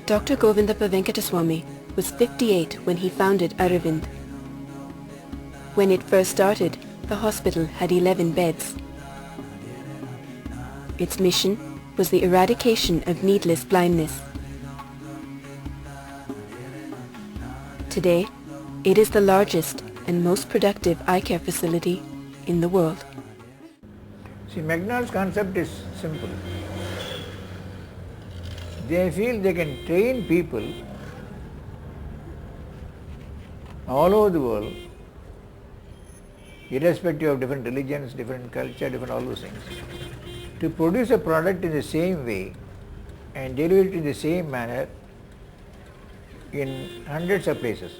Dr. Govindappa Venkataswamy was 58 when he founded Aravind. When it first started, the hospital had 11 beds. Its mission was the eradication of needless blindness. Today, it is the largest and most productive eye care facility in the world. See, McDonald's concept is simple. They feel they can train people all over the world, irrespective of different religions, different culture, different all those things, to produce a product in the same way and deliver it in the same manner in hundreds of places.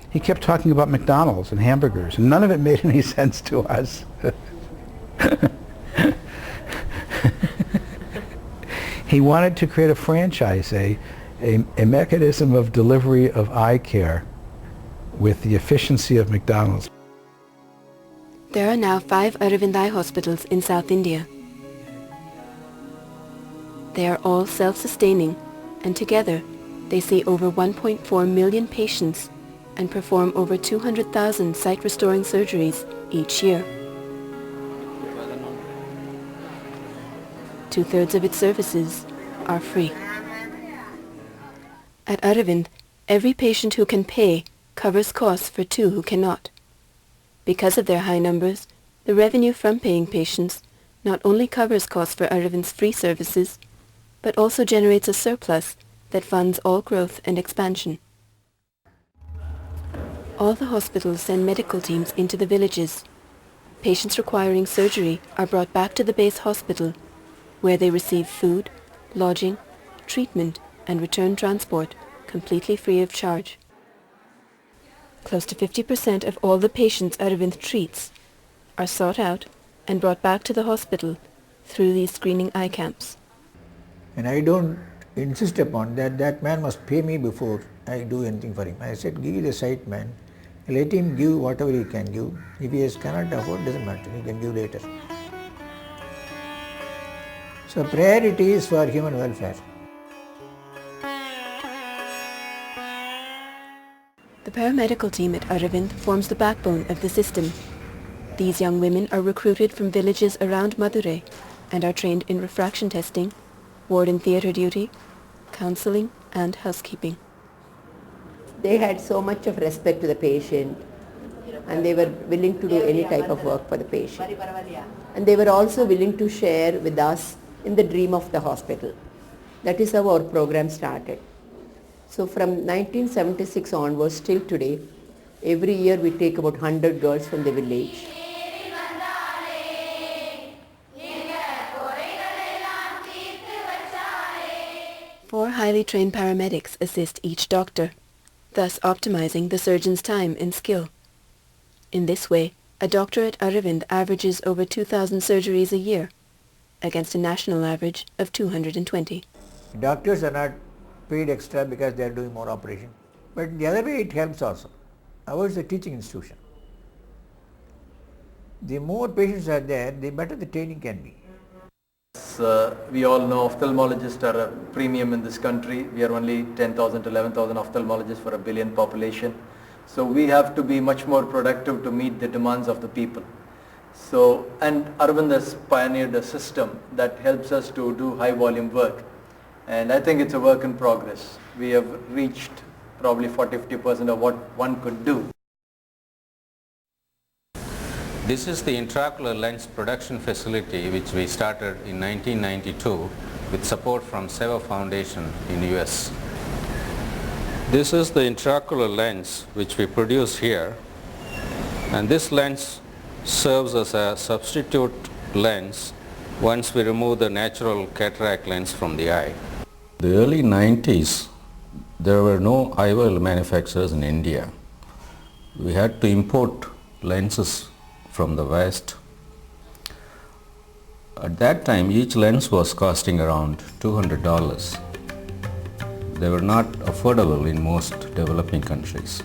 He kept talking about McDonald's and hamburgers, and none of it made any sense to us. He wanted to create a franchise, a mechanism of delivery of eye care with the efficiency of McDonald's. There are now 5 Aravind Eye hospitals in South India. They are all self-sustaining, and together they see over 1.4 million patients and perform over 200,000 sight-restoring surgeries each year. 2/3 of its services are free. At Aravind, every patient who can pay covers costs for 2 who cannot. Because of their high numbers, the revenue from paying patients not only covers costs for Aravind's free services, but also generates a surplus that funds all growth and expansion. All the hospitals send medical teams into the villages. Patients requiring surgery are brought back to the base hospital, where they receive food, lodging, treatment, and return transport completely free of charge. Close to 50% of all the patients Aravind treats are sought out and brought back to the hospital through these screening eye camps. And I don't insist upon that man must pay me before I do anything for him. I said, give the sight man, let him give whatever he can give. If he cannot afford, doesn't matter, he can give later. So priority is for human welfare. The paramedical team at Aravind forms the backbone of the system. These young women are recruited from villages around Madurai and are trained in refraction testing, ward and theatre duty, counselling and housekeeping. They had so much of respect to the patient, and they were willing to do any type of work for the patient. And they were also willing to share with us in the dream of the hospital. That is how our program started. So from 1976 onwards till today, every year we take about 100 girls from the village. 4 highly trained paramedics assist each doctor, thus optimizing the surgeon's time and skill. In this way, a doctor at Aravind averages over 2,000 surgeries a year, against a national average of 220. Doctors are not paid extra because they are doing more operation. But the other way it helps also. Ours is a teaching institution. The more patients are there, the better the training can be. We all know ophthalmologists are a premium in this country. We are only 10,000 to 11,000 ophthalmologists for a billion population. So we have to be much more productive to meet the demands of the people. So, and Aravind has pioneered a system that helps us to do high volume work. And I think it's a work in progress. We have reached probably 40-50% of what one could do. This is the intraocular lens production facility which we started in 1992 with support from Seva Foundation in US. This is the intraocular lens which we produce here, and this lens serves as a substitute lens once we remove the natural cataract lens from the eye. The early 90s, there were no eyewear manufacturers in India. We had to import lenses from the West. At that time, each lens was costing around $200. They were not affordable in most developing countries.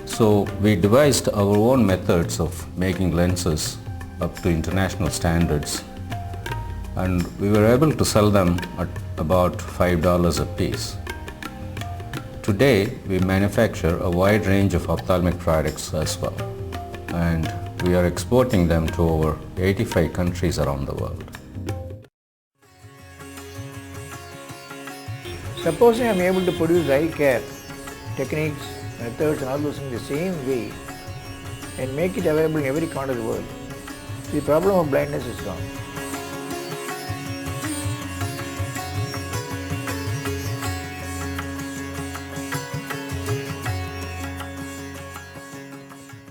So we devised our own methods of making lenses up to international standards, and we were able to sell them at about $5 a piece. Today, we manufacture a wide range of ophthalmic products as well, and we are exporting them to over 85 countries around the world. Supposing I am able to produce eye care techniques, methods and all those things the same way and make it available in every corner of the world, the problem of blindness is gone.